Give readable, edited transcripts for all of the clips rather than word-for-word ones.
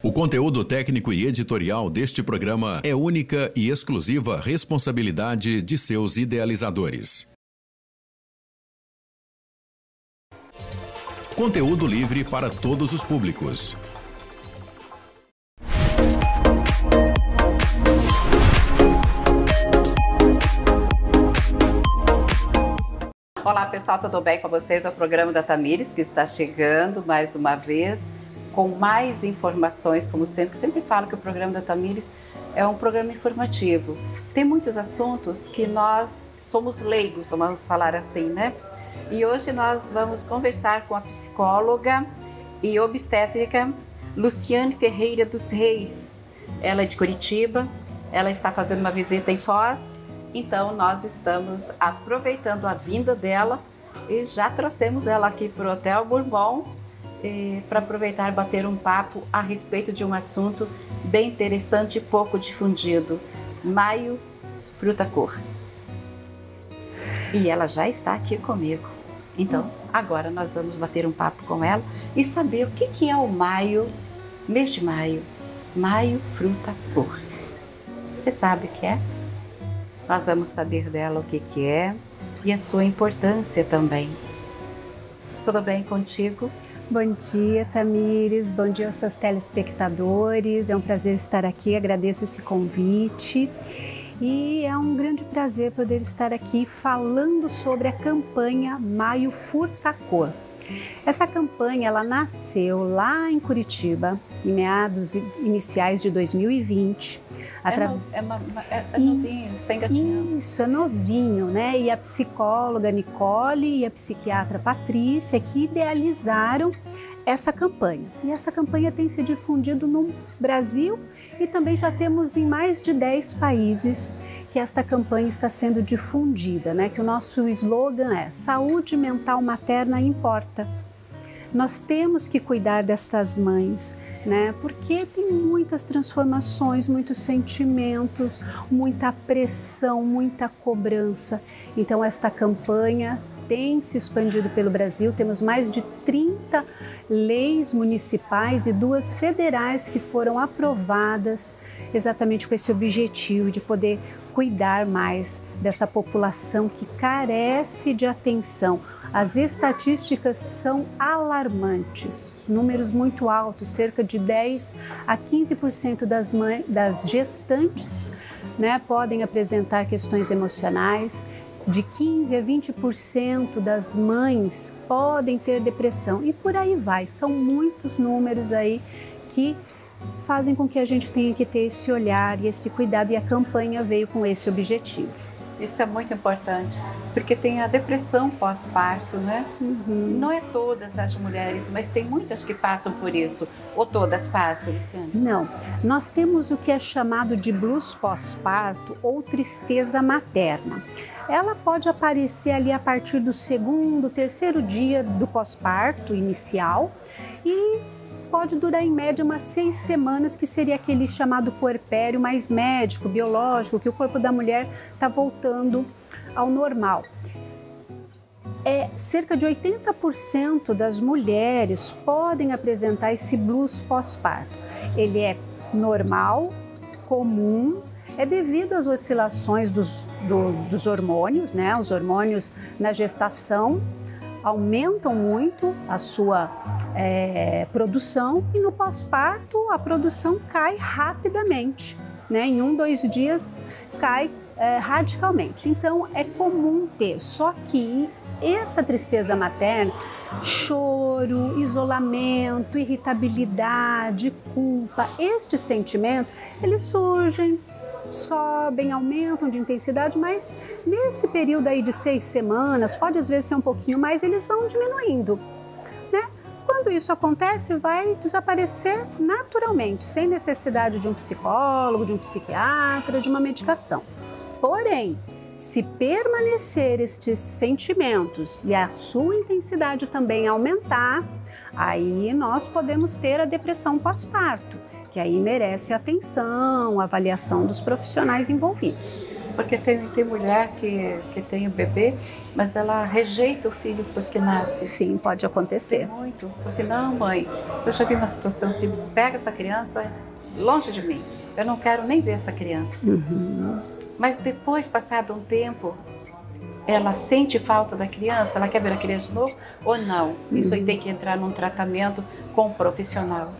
O conteúdo técnico e editorial deste programa é única e exclusiva responsabilidade de seus idealizadores. Conteúdo livre para todos os públicos. Olá pessoal, tudo bem com vocês? É o programa da Tamires que está chegando mais uma vez com mais informações, como sempre falo que o programa da Tamires é um programa informativo. Tem muitos assuntos que nós somos leigos, vamos falar assim, né? E hoje nós vamos conversar com a psicóloga e obstétrica Luciane Ferreira dos Reis. Ela é de Curitiba, ela está fazendo uma visita em Foz, então nós estamos aproveitando a vinda dela e já trouxemos ela aqui para o Hotel Bourbon para aproveitar e bater um papo a respeito de um assunto bem interessante e pouco difundido. Maio, fruta cor. E ela já está aqui comigo. Então, agora nós vamos bater um papo com ela e saber o que é o maio, mês de maio. Maio, fruta cor. Você sabe o que é? Nós vamos saber dela o que é e a sua importância também. Tudo bem contigo? Bom dia, Tamires. Bom dia aos seus telespectadores. É um prazer estar aqui, agradeço esse convite. E é um grande prazer poder estar aqui falando sobre a campanha Maio Furta Cor. Essa campanha ela nasceu lá em Curitiba, em meados iniciais de 2020. É novinho, está engatinhando. Isso, é novinho, né? E a psicóloga Nicole e a psiquiatra Patrícia que idealizaram essa campanha. E essa campanha tem se difundido no Brasil e também já temos em mais de 10 países que esta campanha está sendo difundida, né? Que o nosso slogan é Saúde Mental Materna Importa. Nós temos que cuidar destas mães, né? Porque tem muitas transformações, muitos sentimentos, muita pressão, muita cobrança. Então esta campanha tem se expandido pelo Brasil, temos mais de 30 leis municipais e 2 federais que foram aprovadas exatamente com esse objetivo de poder cuidar mais dessa população que carece de atenção. As estatísticas são alarmantes, números muito altos, cerca de 10 a 15% das gestantes, né, podem apresentar questões emocionais. De 15 a 20% das mães podem ter depressão e por aí vai. São muitos números aí que fazem com que a gente tenha que ter esse olhar e esse cuidado e a campanha veio com esse objetivo. Isso é muito importante, porque tem a depressão pós-parto, né? Não é todas as mulheres, mas tem muitas que passam por isso. Ou todas passam, Luciane? Não, nós temos o que é chamado de blues pós-parto ou tristeza materna. Ela pode aparecer ali a partir do 2º, 3º dia do pós-parto inicial e pode durar em média umas 6 semanas, que seria aquele chamado puerpério mais médico, biológico, que o corpo da mulher está voltando ao normal. Cerca de 80% das mulheres podem apresentar esse blues pós-parto. Ele é normal, comum, é devido às oscilações dos hormônios, né? Os hormônios na gestação aumentam muito a sua produção e no pós-parto a produção cai rapidamente, né? Em 1, 2 dias cai radicalmente. Então é comum ter, só que essa tristeza materna, choro, isolamento, irritabilidade, culpa, estes sentimentos, eles surgem, sobem, aumentam de intensidade, mas nesse período aí de 6 semanas, pode às vezes ser um pouquinho mais, eles vão diminuindo, né? Quando isso acontece, vai desaparecer naturalmente, sem necessidade de um psicólogo, de um psiquiatra, de uma medicação. Porém, se permanecer estes sentimentos e a sua intensidade também aumentar, aí nós podemos ter a depressão pós-parto, que aí merece atenção, avaliação dos profissionais envolvidos. Porque tem mulher que tem o bebê, mas ela rejeita o filho depois que nasce. Sim, pode acontecer. Tem muito. Fala assim, não, mãe, eu já vi uma situação assim, pega essa criança longe de mim. Eu não quero nem ver essa criança. Mas depois, passado um tempo, ela sente falta da criança, ela quer ver a criança de novo ou não? Isso aí tem que entrar num tratamento com um profissional.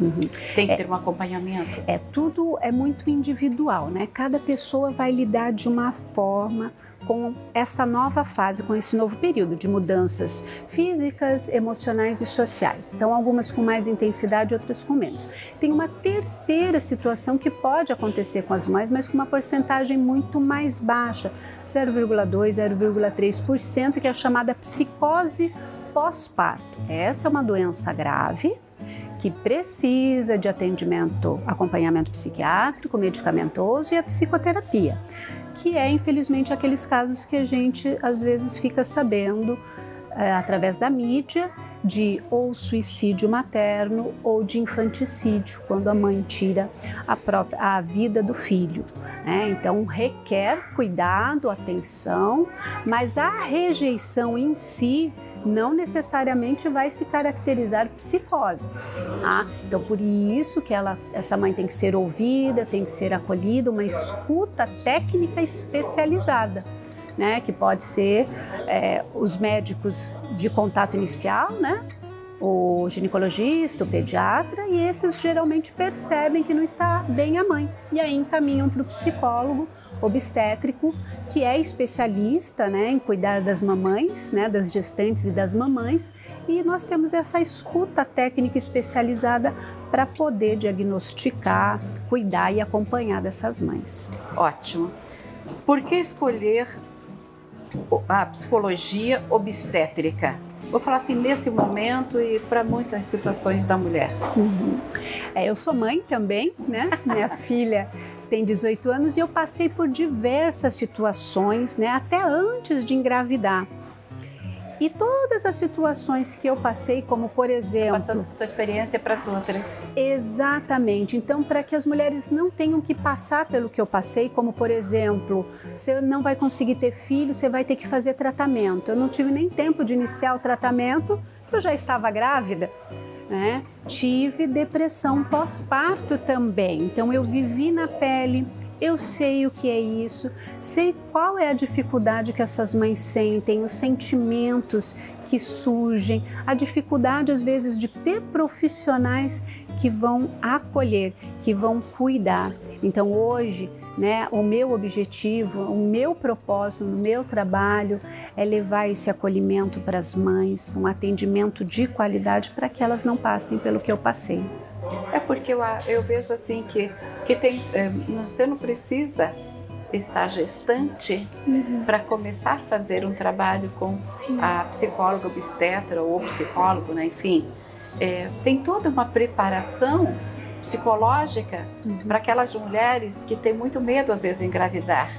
Tem que ter um acompanhamento. Tudo é muito individual, né? Cada pessoa vai lidar de uma forma com essa nova fase, com esse novo período de mudanças físicas, emocionais e sociais. Então, algumas com mais intensidade, outras com menos. Tem uma terceira situação que pode acontecer com as mães, mas com uma porcentagem muito mais baixa, 0,2%, 0,3%, que é a chamada psicose pós-parto. Essa é uma doença grave que precisa de acompanhamento psiquiátrico, medicamentoso e a psicoterapia, que é, infelizmente, aqueles casos que a gente às vezes fica sabendo através da mídia de ou suicídio materno ou de infanticídio, quando a mãe tira a vida do filho, né? Então requer cuidado, atenção, mas a rejeição em si não necessariamente vai se caracterizar psicose, tá? Então por isso que essa mãe tem que ser ouvida, tem que ser acolhida, uma escuta técnica especializada, né? Que pode ser os médicos de contato inicial, né? O ginecologista, o pediatra, e esses geralmente percebem que não está bem a mãe e aí encaminham para o psicólogo obstétrico, que é especialista, né, em cuidar das mamães, né, das gestantes e das mamães, e nós temos essa escuta técnica especializada para poder diagnosticar, cuidar e acompanhar dessas mães. Ótimo. Por que escolher a psicologia obstétrica? Vou falar assim, nesse momento e para muitas situações da mulher. Eu sou mãe também, né? Minha filha tem 18 anos e eu passei por diversas situações, né? Até antes de engravidar. E todas as situações que eu passei, como por exemplo... Passando a sua experiência para as outras. Exatamente. Então, para que as mulheres não tenham que passar pelo que eu passei, como por exemplo, você não vai conseguir ter filho, você vai ter que fazer tratamento. Eu não tive nem tempo de iniciar o tratamento, eu já estava grávida, né? Tive depressão pós-parto também. Então, eu vivi na pele. Eu sei o que é isso, sei qual é a dificuldade que essas mães sentem, os sentimentos que surgem, a dificuldade às vezes de ter profissionais que vão acolher, que vão cuidar. Então hoje, né, o meu objetivo, o meu propósito no meu trabalho é levar esse acolhimento para as mães, um atendimento de qualidade para que elas não passem pelo que eu passei. É porque eu vejo assim que você não precisa estar gestante para começar a fazer um trabalho com a psicóloga obstetra ou o psicólogo, né? Enfim, tem toda uma preparação psicológica para aquelas mulheres que têm muito medo às vezes de engravidar.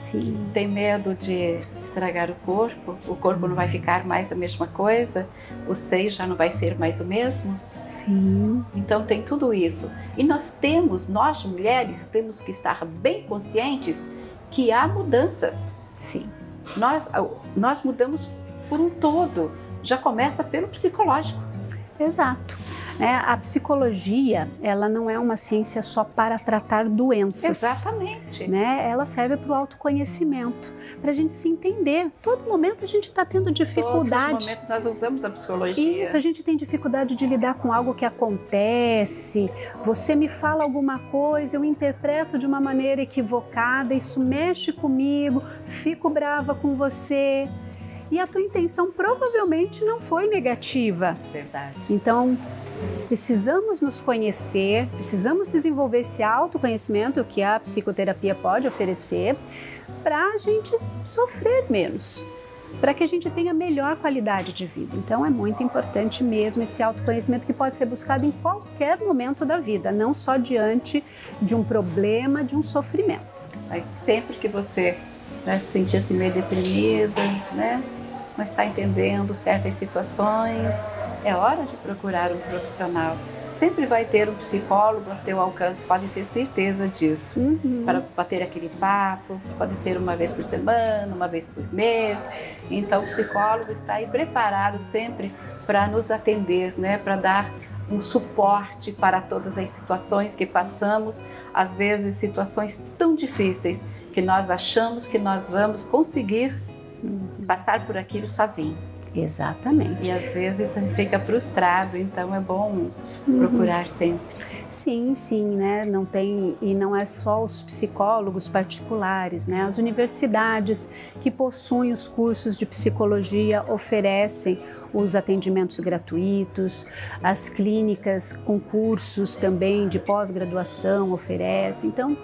Tem medo de estragar o corpo não vai ficar mais a mesma coisa, o seio já não vai ser mais o mesmo. Então tem tudo isso. E nós mulheres, temos que estar bem conscientes que há mudanças. Nós mudamos por um todo. Já começa pelo psicológico. Exato. A psicologia, ela não é uma ciência só para tratar doenças. Exatamente. Ela serve para o autoconhecimento, para a gente se entender. Todo momento a gente está tendo dificuldade. Todos os momentos nós usamos a psicologia. Isso, a gente tem dificuldade de lidar com algo que acontece. Você me fala alguma coisa, eu interpreto de uma maneira equivocada, isso mexe comigo, fico brava com você. E a tua intenção provavelmente não foi negativa. Verdade. Então, precisamos nos conhecer, precisamos desenvolver esse autoconhecimento que a psicoterapia pode oferecer para a gente sofrer menos, para que a gente tenha melhor qualidade de vida. Então, é muito importante mesmo esse autoconhecimento que pode ser buscado em qualquer momento da vida, não só diante de um problema, de um sofrimento. Mas sempre que você se sentir assim meio deprimida, né? Não está entendendo certas situações, é hora de procurar um profissional. sempre vai ter um psicólogo a teu alcance, pode ter certeza disso. Para bater aquele papo, pode ser uma vez por semana, uma vez por mês. Então o psicólogo está aí preparado sempre para nos atender, né? Para dar um suporte para todas as situações que passamos, às vezes situações tão difíceis que nós achamos que nós vamos conseguir passar por aquilo sozinho. Exatamente. E às vezes você fica frustrado, então é bom procurar sempre. Sim, sim, né? Não tem, e não é só os psicólogos particulares, né? As universidades que possuem os cursos de psicologia oferecem os atendimentos gratuitos, as clínicas com cursos também de pós-graduação oferecem. Então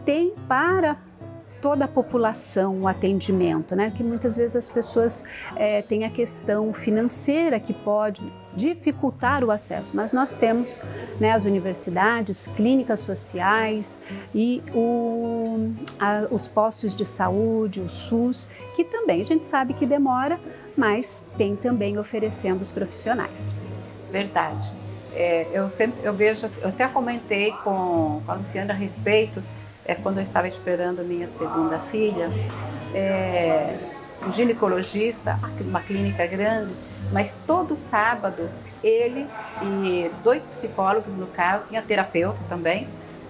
tem para toda a população o atendimento, né? Que muitas vezes as pessoas têm a questão financeira que pode dificultar o acesso, mas nós temos, né, as universidades, clínicas sociais e os postos de saúde, o SUS, que também a gente sabe que demora, mas tem também oferecendo os profissionais. Verdade. Eu vejo, eu até comentei com a Luciana a respeito, quando eu estava esperando minha segunda filha, um ginecologista, uma clínica grande, mas todo sábado ele e 2 psicólogos, no caso, tinha terapeuta também,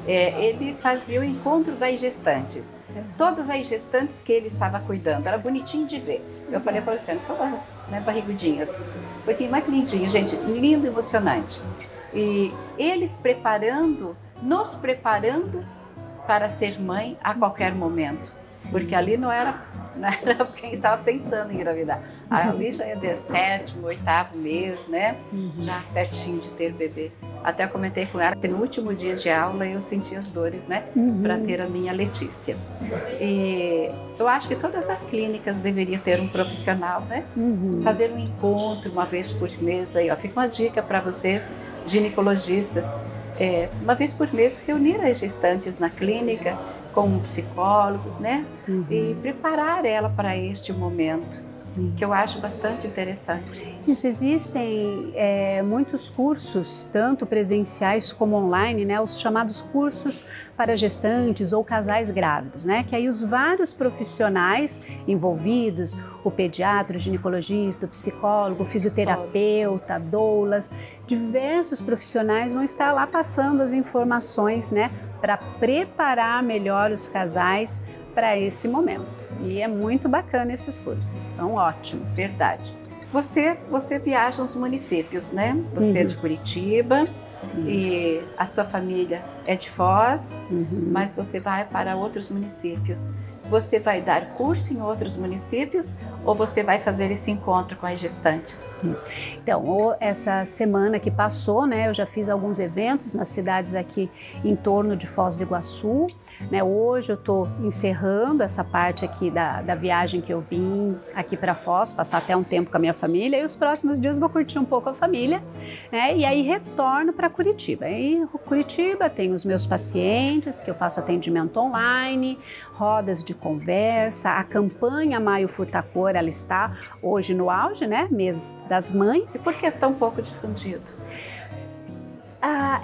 ele fazia o encontro das gestantes. Todas as gestantes que ele estava cuidando, era bonitinho de ver. Eu falei para você, todas, né, barrigudinhas, coisinha mais lindinha, gente, lindo e emocionante. E eles nos preparando para ser mãe a qualquer momento. Sim. Porque ali não era quem estava pensando em engravidar. Ali já ia ter 7º, 8º mês, né? Já pertinho de ter bebê. Até comentei com ela que no último dia de aula eu senti as dores, né? Para ter a minha Letícia. E eu acho que todas as clínicas deveriam ter um profissional, né? Fazer um encontro uma vez por mês. Aí, ó, fica uma dica para vocês, ginecologistas. Uma vez por mês reunir as gestantes na clínica com psicólogos, né? E preparar ela para este momento, que eu acho bastante interessante. Isso, existem muitos cursos, tanto presenciais como online, né? Os chamados cursos para gestantes ou casais grávidos, né? Que aí os vários profissionais envolvidos, o pediatra, o ginecologista, o psicólogo, o fisioterapeuta, doulas, diversos profissionais vão estar lá passando as informações, né? Para preparar melhor os casais para esse momento. E é muito bacana esses cursos, são ótimos. Verdade. Você viaja aos municípios, né? Você é de Curitiba. Sim. E a sua família é de Foz, mas você vai para outros municípios. Você vai dar curso em outros municípios ou você vai fazer esse encontro com as gestantes? Isso. Então, essa semana que passou, né, eu já fiz alguns eventos nas cidades aqui em torno de Foz do Iguaçu. Né, hoje eu estou encerrando essa parte aqui da viagem que eu vim aqui para Foz, passar até um tempo com a minha família, e os próximos dias vou curtir um pouco a família, né, e aí retorno para Curitiba. Em Curitiba tem os meus pacientes, que eu faço atendimento online, rodas de conversa, a campanha Maio Furta Cor, ela está hoje no auge, né, mês das mães. E por que é tão pouco difundido?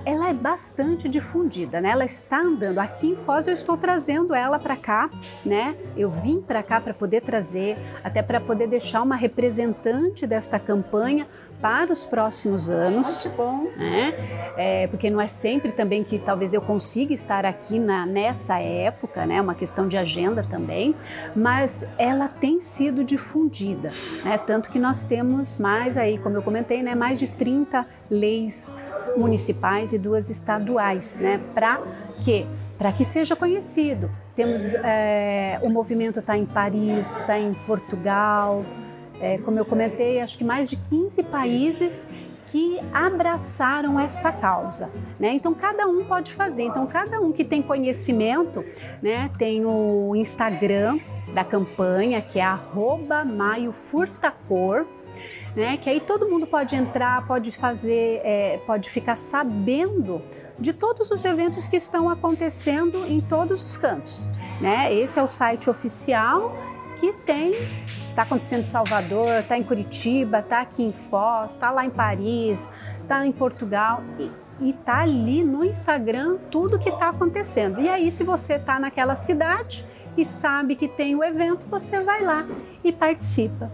Ela é bastante difundida, né? Ela está andando. Aqui em Foz eu estou trazendo ela para cá, né? Eu vim para cá para poder trazer, até para poder deixar uma representante desta campanha para os próximos anos. Muito bom. Né? Porque não é sempre também que talvez eu consiga estar aqui nessa época, né? Uma questão de agenda também, mas ela tem sido difundida, né? Tanto que nós temos mais aí, como eu comentei, né? Mais de 30 leis municipais e 2 estaduais, né? Para quê? Para que seja conhecido. Temos, o movimento está em Paris, está em Portugal, como eu comentei, acho que mais de 15 países que abraçaram esta causa, né? Então cada um pode fazer, então cada um que tem conhecimento, né? Tem o Instagram da campanha, que é @maiofurtacor, né? Que aí todo mundo pode entrar, pode fazer, pode ficar sabendo de todos os eventos que estão acontecendo em todos os cantos, né? Esse é o site oficial que está acontecendo em Salvador, está em Curitiba, está aqui em Foz, está lá em Paris, está em Portugal e está ali no Instagram tudo que está acontecendo. E aí, se você está naquela cidade e sabe que tem o evento, você vai lá e participa.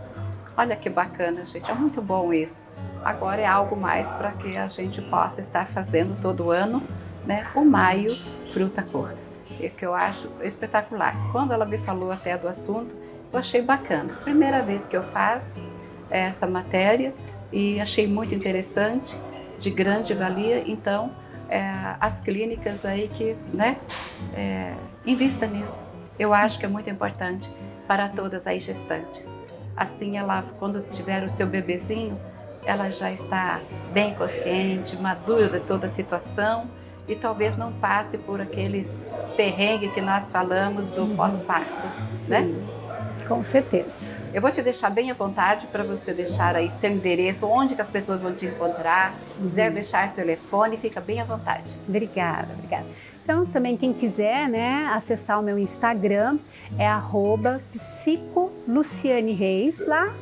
Olha que bacana, gente, é muito bom isso. Agora é algo mais para que a gente possa estar fazendo todo ano, né, o Maio Fruta Cor, que eu acho espetacular. Quando ela me falou até do assunto, eu achei bacana. Primeira vez que eu faço essa matéria e achei muito interessante, de grande valia. Então, as clínicas aí que, né, invistam nisso. Eu acho que é muito importante para todas as gestantes. Assim, ela, quando tiver o seu bebezinho, ela já está bem consciente, madura de toda a situação e talvez não passe por aqueles perrengues que nós falamos do pós-parto, né? Com certeza. Eu vou te deixar bem à vontade para você deixar aí seu endereço, onde que as pessoas vão te encontrar, quiser deixar telefone, fica bem à vontade. Obrigada, obrigada. Então, também quem quiser, né, acessar o meu Instagram é @psicolucianereis. Lá,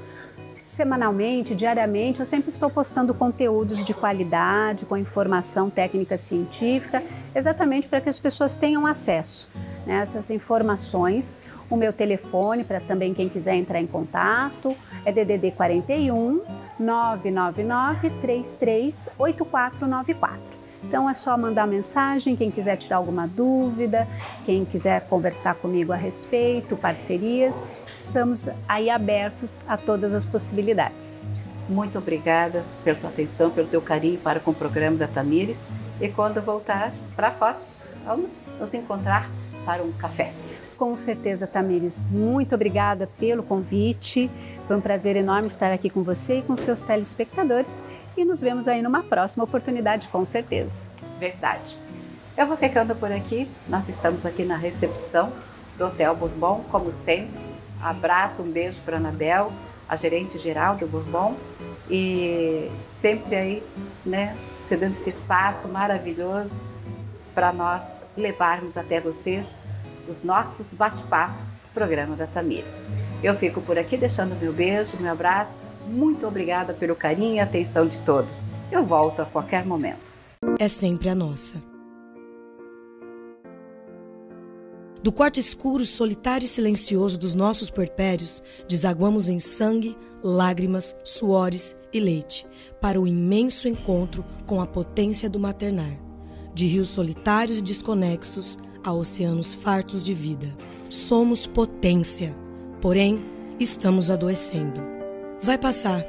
semanalmente, diariamente, eu sempre estou postando conteúdos de qualidade, com informação técnica científica, exatamente para que as pessoas tenham acesso, né, a essas informações. O meu telefone, para também quem quiser entrar em contato, é DDD 41 999 33 8494. Então é só mandar mensagem, quem quiser tirar alguma dúvida, quem quiser conversar comigo a respeito, parcerias, estamos aí abertos a todas as possibilidades. Muito obrigada pela tua atenção, pelo teu carinho para com o programa da Tamires. E quando voltar para Foz, vamos nos encontrar para um café. Com certeza, Tamires. Muito obrigada pelo convite. Foi um prazer enorme estar aqui com você e com seus telespectadores. E nos vemos aí numa próxima oportunidade, com certeza. Verdade. Eu vou ficando por aqui. Nós estamos aqui na recepção do Hotel Bourbon, como sempre. Abraço, um beijo para a Anabel, a gerente geral do Bourbon. E sempre aí, né, cedendo esse espaço maravilhoso para nós levarmos até vocês os nossos bate-papo, programa da Tamires. Eu fico por aqui deixando meu beijo, meu abraço. Muito obrigada pelo carinho e atenção de todos. Eu volto a qualquer momento. É sempre a nossa. Do quarto escuro, solitário e silencioso dos nossos puerpérios, desaguamos em sangue, lágrimas, suores e leite, para o imenso encontro com a potência do maternar. De rios solitários e desconexos a oceanos fartos de vida. Somos potência, porém, estamos adoecendo. Vai passar,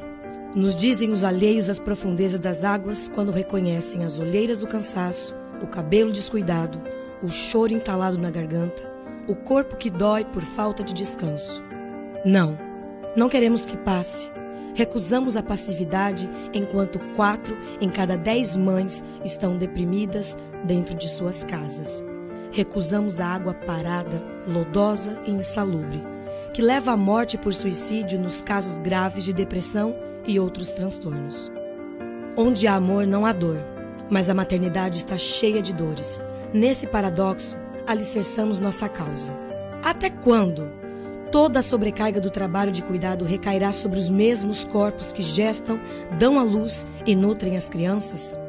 nos dizem os alheios às profundezas das águas quando reconhecem as olheiras do cansaço, o cabelo descuidado, o choro entalado na garganta, o corpo que dói por falta de descanso. Não queremos que passe. Recusamos a passividade enquanto 4 em cada 10 mães estão deprimidas dentro de suas casas. Recusamos a água parada, lodosa e insalubre, que leva à morte por suicídio nos casos graves de depressão e outros transtornos. Onde há amor, não há dor, mas a maternidade está cheia de dores. Nesse paradoxo, alicerçamos nossa causa. Até quando toda a sobrecarga do trabalho de cuidado recairá sobre os mesmos corpos que gestam, dão à luz e nutrem as crianças?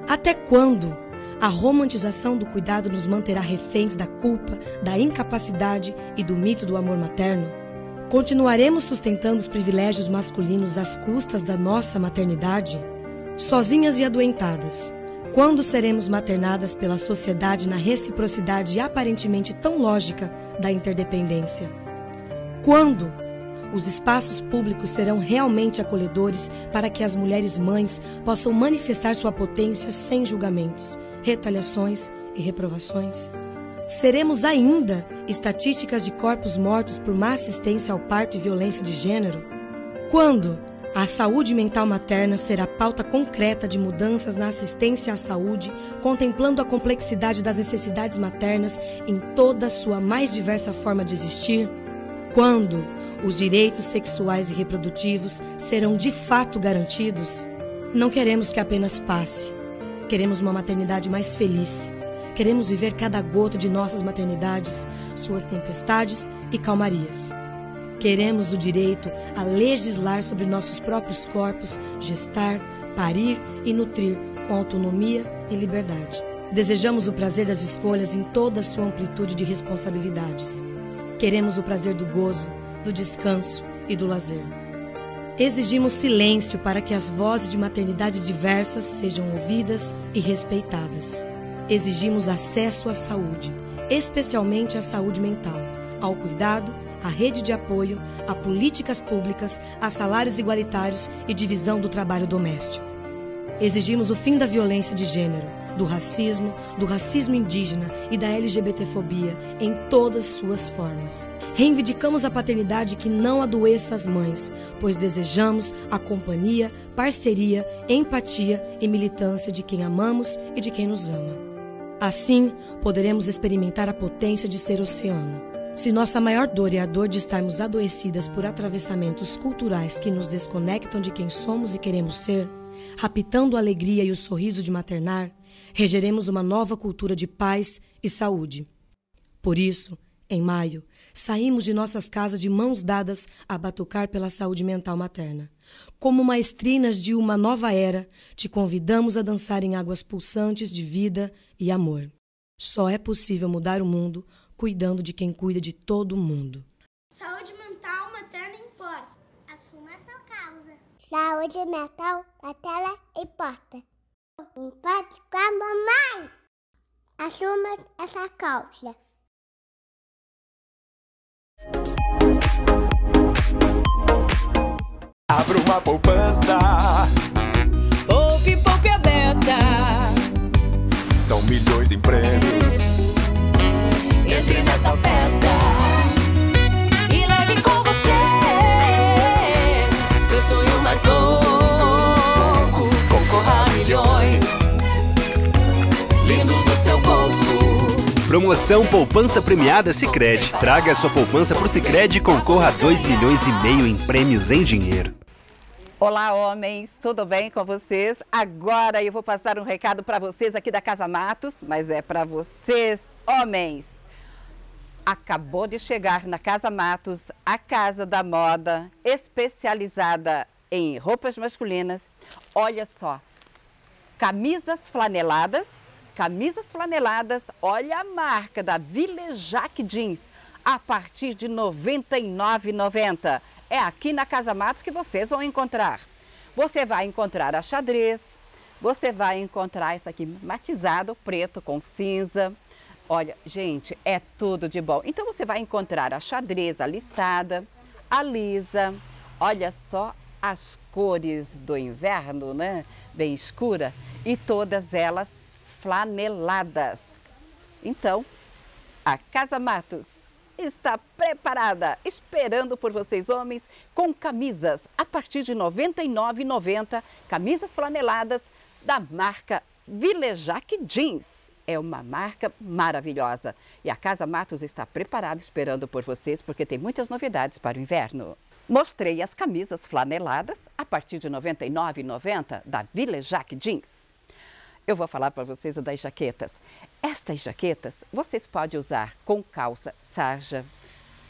Até quando a romantização do cuidado nos manterá reféns da culpa, da incapacidade e do mito do amor materno? Continuaremos sustentando os privilégios masculinos às custas da nossa maternidade? Sozinhas e adoentadas, quando seremos maternadas pela sociedade na reciprocidade aparentemente tão lógica da interdependência? Quando os espaços públicos serão realmente acolhedores para que as mulheres mães possam manifestar sua potência sem julgamentos, retaliações e reprovações? Seremos ainda estatísticas de corpos mortos por má assistência ao parto e violência de gênero? Quando a saúde mental materna será pauta concreta de mudanças na assistência à saúde, contemplando a complexidade das necessidades maternas em toda a sua mais diversa forma de existir? Quando os direitos sexuais e reprodutivos serão de fato garantidos? Não queremos que apenas passe. Queremos uma maternidade mais feliz. Queremos viver cada gota de nossas maternidades, suas tempestades e calmarias. Queremos o direito a legislar sobre nossos próprios corpos, gestar, parir e nutrir com autonomia e liberdade. Desejamos o prazer das escolhas em toda a sua amplitude de responsabilidades. Queremos o prazer do gozo, do descanso e do lazer. Exigimos silêncio para que as vozes de maternidades diversas sejam ouvidas e respeitadas. Exigimos acesso à saúde, especialmente à saúde mental, ao cuidado, à rede de apoio, a políticas públicas, a salários igualitários e divisão do trabalho doméstico. Exigimos o fim da violência de gênero, do racismo indígena e da LGBTfobia em todas suas formas. Reivindicamos a paternidade que não adoeça as mães, pois desejamos a companhia, parceria, empatia e militância de quem amamos e de quem nos ama. Assim, poderemos experimentar a potência de ser oceano. Se nossa maior dor é a dor de estarmos adoecidas por atravessamentos culturais que nos desconectam de quem somos e queremos ser, raptando a alegria e o sorriso de maternar, regeremos uma nova cultura de paz e saúde. Por isso, em maio, saímos de nossas casas de mãos dadas a batucar pela saúde mental materna. Como maestrinas de uma nova era, te convidamos a dançar em águas pulsantes de vida e amor. Só é possível mudar o mundo cuidando de quem cuida de todo mundo. Saúde mental materna importa. Assuma essa causa. Saúde mental materna importa. Importa com a mamãe. Assuma essa causa. Abra uma poupança. Poupe, poupe a beça. São milhões em prêmios. Entre nessa festa e leve com você seu sonho mais louco. Concorra a milhões lindos no seu bolso. Promoção Poupança Premiada Sicredi. Traga a sua poupança pro Sicredi e concorra a 2,5 milhões em prêmios em dinheiro. Olá, homens, tudo bem com vocês? Agora eu vou passar um recado para vocês aqui da Casa Matos, mas é para vocês, homens. Acabou de chegar na Casa Matos a Casa da Moda, especializada em roupas masculinas. Olha só, camisas flaneladas, olha a marca da Villejac Jeans, a partir de R$ 99,90. É aqui na Casa Matos que vocês vão encontrar. Você vai encontrar a xadrez, você vai encontrar essa aqui matizado, preto com cinza. Olha, gente, é tudo de bom. Então você vai encontrar a xadrez, a listada, a lisa. Olha só as cores do inverno, né? Bem escura. E todas elas flaneladas. Então, a Casa Matos está preparada, esperando por vocês, homens, com camisas a partir de R$ 99,90. Camisas flaneladas da marca Villejac Jeans. É uma marca maravilhosa. E a Casa Matos está preparada, esperando por vocês, porque tem muitas novidades para o inverno. Mostrei as camisas flaneladas a partir de R$ 99,90 da Villejac Jeans. Eu vou falar para vocês das jaquetas. Estas jaquetas vocês podem usar com calça sarja,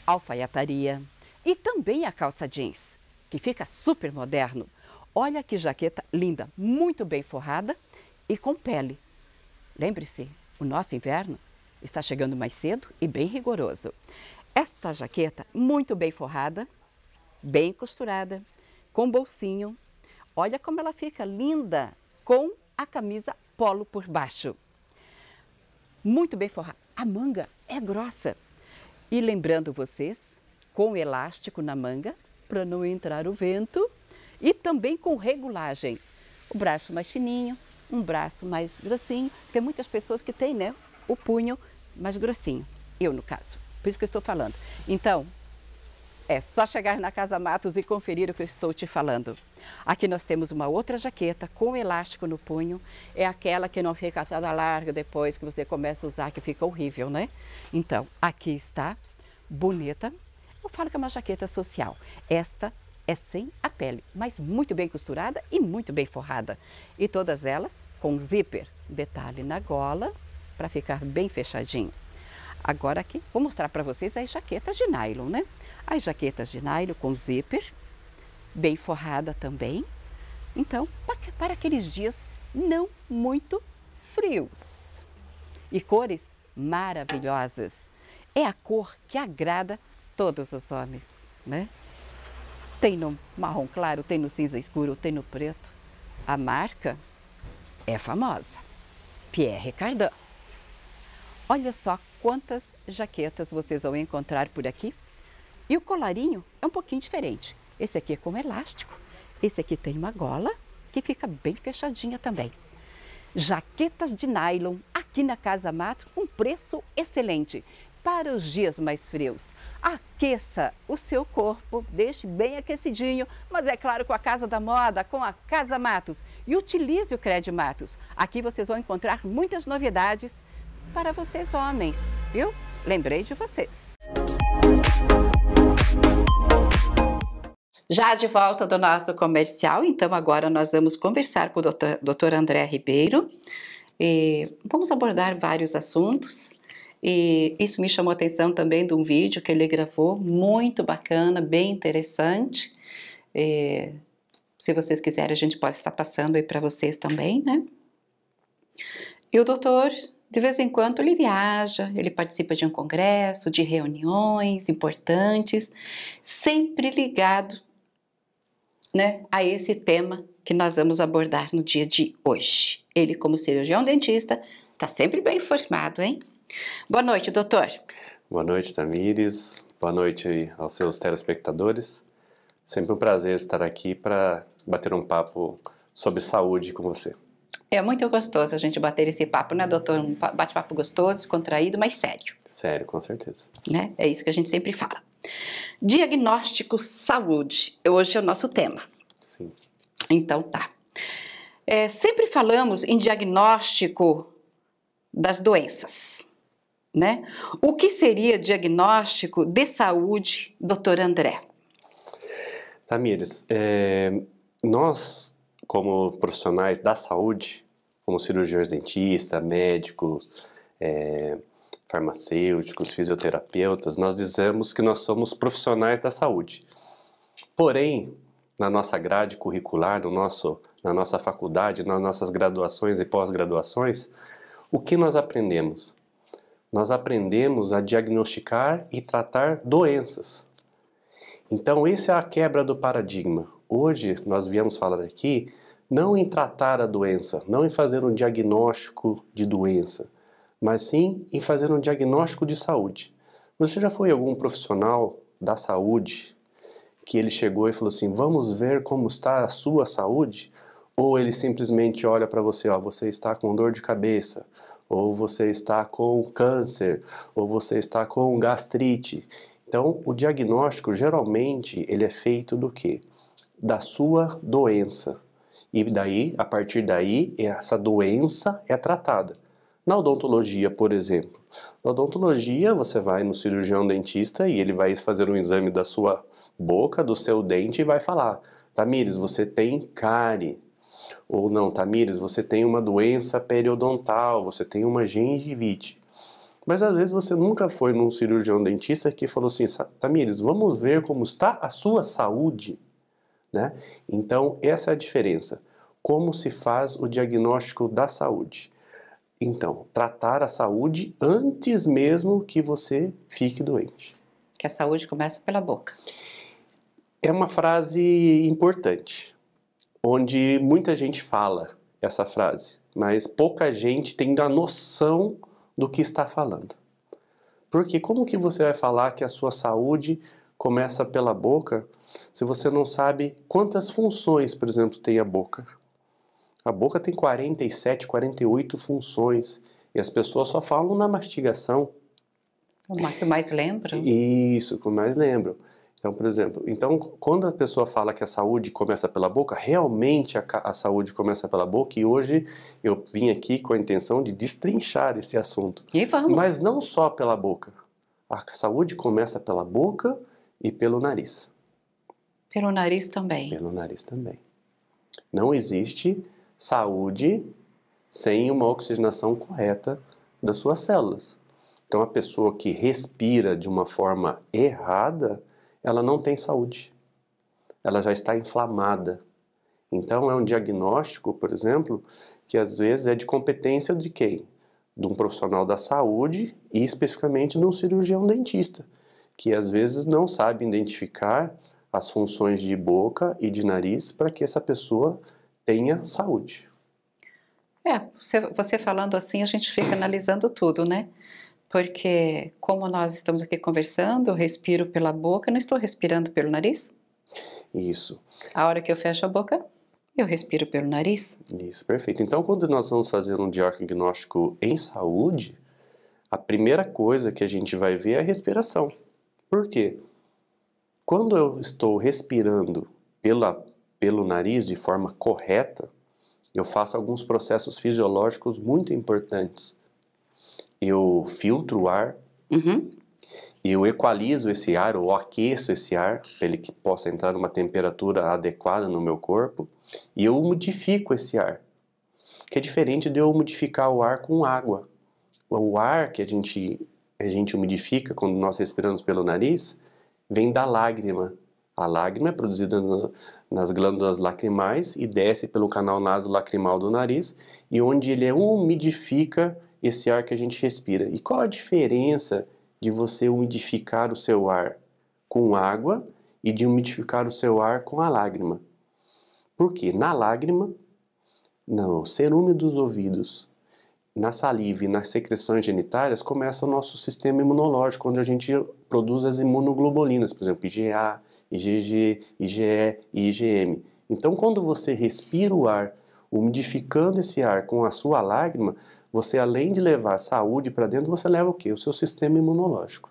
alfaiataria e também a calça jeans, que fica super moderno. Olha que jaqueta linda, muito bem forrada e com pele. Lembre-se, o nosso inverno está chegando mais cedo e bem rigoroso. Esta jaqueta muito bem forrada, bem costurada, com bolsinho. Olha como ela fica linda com a camisa polo por baixo. Muito bem forrada. A manga é grossa. E lembrando vocês, com elástico na manga, para não entrar o vento. E também com regulagem. O braço mais fininho, um braço mais grossinho. Tem muitas pessoas que têm, né, o punho mais grossinho. Eu, no caso. Por isso que eu estou falando. Então, é só chegar na Casa Matos e conferir o que eu estou te falando. Aqui nós temos uma outra jaqueta com elástico no punho. É aquela que não fica toda larga depois que você começa a usar, que fica horrível, né? Então, aqui está, bonita. Eu falo que é uma jaqueta social. Esta é sem a pele, mas muito bem costurada e muito bem forrada. E todas elas com zíper, detalhe na gola, para ficar bem fechadinho. Agora aqui, vou mostrar para vocês as jaquetas de nylon, né? As jaquetas de nylon com zíper, bem forrada também, Então, para aqueles dias não muito frios. E cores maravilhosas. É a cor que agrada todos os homens, né? Tem no marrom claro, tem no cinza escuro, tem no preto. A marca é famosa. Pierre Cardin. Olha só quantas jaquetas vocês vão encontrar por aqui. E o colarinho é um pouquinho diferente. Esse aqui é com elástico. Esse aqui tem uma gola que fica bem fechadinha também. Jaquetas de nylon aqui na Casa Mato, um preço excelente para os dias mais frios. Aqueça o seu corpo, deixe bem aquecidinho, mas é claro com a Casa da Moda, com a Casa Matos. E utilize o Cred Matos. Aqui vocês vão encontrar muitas novidades para vocês homens, viu? Lembrei de vocês. Já de volta do nosso comercial, então agora nós vamos conversar com o Dr. André Ribeiro. Vamos abordar vários assuntos. E isso me chamou a atenção também de um vídeo que ele gravou, muito bacana, bem interessante. Se vocês quiserem, a gente pode estar passando aí para vocês também, né? E o doutor, de vez em quando, ele viaja, ele participa de um congresso, de reuniões importantes, sempre ligado, né, a esse tema que nós vamos abordar no dia de hoje. Ele, como cirurgião dentista, está sempre bem informado, hein? Boa noite, doutor. Boa noite, Tamires. Boa noite aos seus telespectadores. Sempre um prazer estar aqui para bater um papo sobre saúde com você. É muito gostoso a gente bater esse papo, né, doutor? Um bate-papo gostoso, descontraído, mas sério. Sério, com certeza. Né? É isso que a gente sempre fala. Diagnóstico saúde, hoje é o nosso tema. Sim. Então tá. Sempre falamos em diagnóstico das doenças, né? O que seria diagnóstico de saúde, doutor André? Tamires, nós, como profissionais da saúde, como cirurgiões dentistas, médicos, farmacêuticos, fisioterapeutas, nós dizemos que nós somos profissionais da saúde. Porém, na nossa grade curricular, na nossa faculdade, nas nossas graduações e pós-graduações, o que nós aprendemos? Nós aprendemos a diagnosticar e tratar doenças. Então, essa é a quebra do paradigma. Hoje, nós viemos falar aqui não em tratar a doença, não em fazer um diagnóstico de doença, mas sim em fazer um diagnóstico de saúde. Você já foi algum profissional da saúde que ele chegou e falou assim, vamos ver como está a sua saúde? Ou ele simplesmente olha para você, ó, você está com dor de cabeça, ou você está com câncer, ou você está com gastrite. Então, o diagnóstico, geralmente, ele é feito do quê? Da sua doença. E daí, a partir daí, essa doença é tratada. Na odontologia, por exemplo. Na odontologia, você vai no cirurgião dentista e ele vai fazer um exame da sua boca, do seu dente e vai falar, Tamires, você tem cárie. Ou não, Tamires, você tem uma doença periodontal, você tem uma gengivite. Mas às vezes você nunca foi num cirurgião dentista que falou assim, Tamires, vamos ver como está a sua saúde, né? Então, essa é a diferença. Como se faz o diagnóstico da saúde? Então, tratar a saúde antes mesmo que você fique doente. Que a saúde começa pela boca. É uma frase importante, onde muita gente fala essa frase, mas pouca gente tem a noção do que está falando. Porque como que você vai falar que a sua saúde começa pela boca se você não sabe quantas funções, por exemplo, tem a boca? A boca tem 47, 48 funções e as pessoas só falam na mastigação. O que mais lembram? Isso, o que mais lembram. Então, por exemplo, quando a pessoa fala que a saúde começa pela boca, realmente a saúde começa pela boca e hoje eu vim aqui com a intenção de destrinchar esse assunto. E vamos. Mas não só pela boca. A saúde começa pela boca e pelo nariz. Pelo nariz também. Pelo nariz também. Não existe saúde sem uma oxigenação correta das suas células. Então, a pessoa que respira de uma forma errada, ela não tem saúde. Ela já está inflamada. Então é um diagnóstico, por exemplo, que às vezes é de competência de quem? De um profissional da saúde e especificamente de um cirurgião dentista, que às vezes não sabe identificar as funções de boca e de nariz para que essa pessoa tenha saúde. Você falando assim, a gente fica analisando tudo, né? Porque como nós estamos aqui conversando, eu respiro pela boca, não estou respirando pelo nariz? Isso. A hora que eu fecho a boca, eu respiro pelo nariz? Isso, perfeito. Então, quando nós vamos fazer um diagnóstico em saúde, a primeira coisa que a gente vai ver é a respiração. Por quê? Quando eu estou respirando pelo nariz de forma correta, eu faço alguns processos fisiológicos muito importantes. Eu filtro o ar, eu equalizo esse ar ou aqueço esse ar para ele que possa entrar numa temperatura adequada no meu corpo e eu umidifico esse ar, que é diferente de eu umidificar o ar com água. O ar que a gente umidifica quando nós respiramos pelo nariz vem da lágrima. A lágrima é produzida nas glândulas lacrimais e desce pelo canal nasolacrimal do nariz e onde ele umidifica esse ar que a gente respira. E qual a diferença de você umidificar o seu ar com água e de umidificar o seu ar com a lágrima? Porque na lágrima, no cerúmen dos ouvidos, na saliva e nas secreções genitárias começa o nosso sistema imunológico, onde a gente produz as imunoglobulinas, por exemplo, IgA, IgG, IgE e IgM. Então, quando você respira o ar, umidificando esse ar com a sua lágrima, você, além de levar saúde para dentro, você leva o quê? O seu sistema imunológico.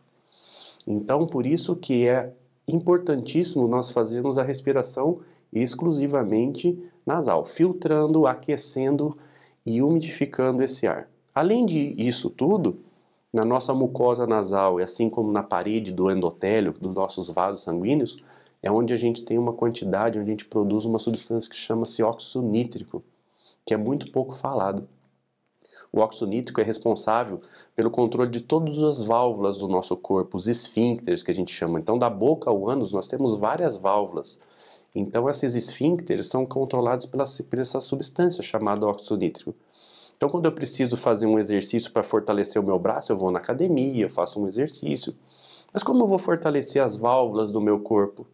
Então, por isso que é importantíssimo nós fazermos a respiração exclusivamente nasal, filtrando, aquecendo e umidificando esse ar. Além disso tudo, na nossa mucosa nasal, e assim como na parede do endotélio, dos nossos vasos sanguíneos, é onde a gente tem uma quantidade, onde a gente produz uma substância que chama-se óxido nítrico, que é muito pouco falado. O óxido nítrico é responsável pelo controle de todas as válvulas do nosso corpo, os esfíncteres que a gente chama. Então, da boca ao ânus, nós temos várias válvulas. Então, esses esfíncteres são controlados por essa substância chamada óxido nítrico. Então, quando eu preciso fazer um exercício para fortalecer o meu braço, eu vou na academia, eu faço um exercício. Mas como eu vou fortalecer as válvulas do meu corpo?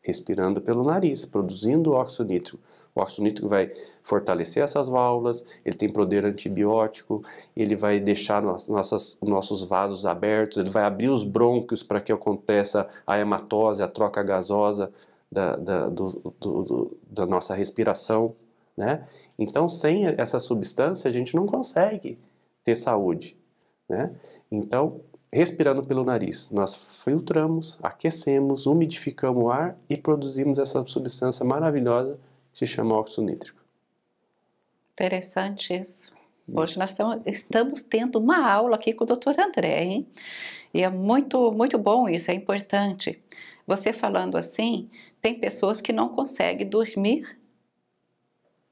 Respirando pelo nariz, produzindo óxido nítrico. O óxido nítrico vai fortalecer essas válvulas, ele tem poder antibiótico, ele vai deixar nossos vasos abertos, ele vai abrir os brônquios para que aconteça a hematose, a troca gasosa da nossa respiração, né? Então, sem essa substância, a gente não consegue ter saúde, né? Então, respirando pelo nariz, nós filtramos, aquecemos, umidificamos o ar e produzimos essa substância maravilhosa que se chama óxido nítrico. Interessante isso. Hoje nós estamos tendo uma aula aqui com o Dr. André, hein? E é muito, muito bom isso, é importante. Você falando assim, tem pessoas que não conseguem dormir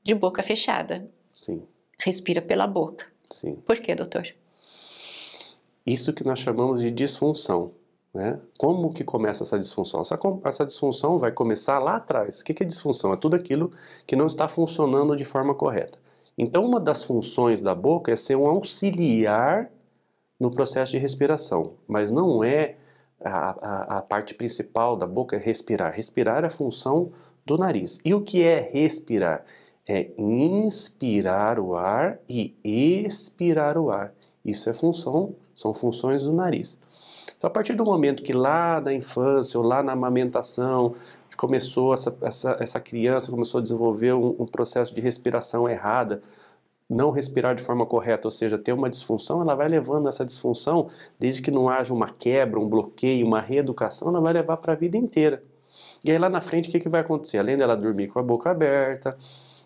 de boca fechada. Sim. Respira pela boca. Sim. Por quê, doutor? Isso que nós chamamos de disfunção, né? Como que começa essa disfunção? Essa disfunção vai começar lá atrás. O que é disfunção? É tudo aquilo que não está funcionando de forma correta. Então, uma das funções da boca é ser um auxiliar no processo de respiração, mas não é a parte principal da boca é respirar. Respirar é a função do nariz. E o que é respirar? É inspirar o ar e expirar o ar. Isso são funções do nariz. Então, a partir do momento que lá na infância ou lá na amamentação começou essa criança começou a desenvolver um processo de respiração errada, não respirar de forma correta, ou seja, ter uma disfunção, ela vai levando essa disfunção, desde que não haja uma quebra, um bloqueio, uma reeducação, ela vai levar para a vida inteira. E aí lá na frente, o que vai acontecer? Além dela dormir com a boca aberta,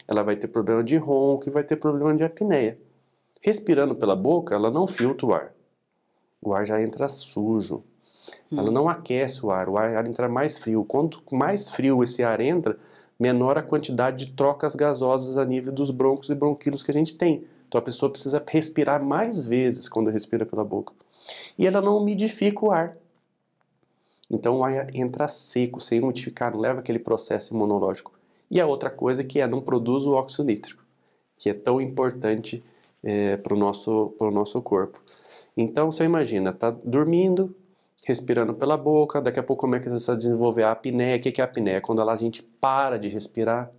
ela vai ter problema de ronco e vai ter problema de apneia. Respirando pela boca, ela não filtra o ar. O ar já entra sujo. Ela não aquece o ar entra mais frio. Quanto mais frio esse ar entra, menor a quantidade de trocas gasosas a nível dos brônquios e bronquíolos que a gente tem. Então a pessoa precisa respirar mais vezes quando respira pela boca. E ela não umidifica o ar. Então o ar entra seco, sem umidificar, não leva aquele processo imunológico. E a outra coisa que não produz o óxido nítrico, que é tão importante para o nosso corpo. Então, você imagina, tá dormindo, respirando pela boca, daqui a pouco começa a desenvolver a apneia. O que é a apneia? É quando a gente para de respirar,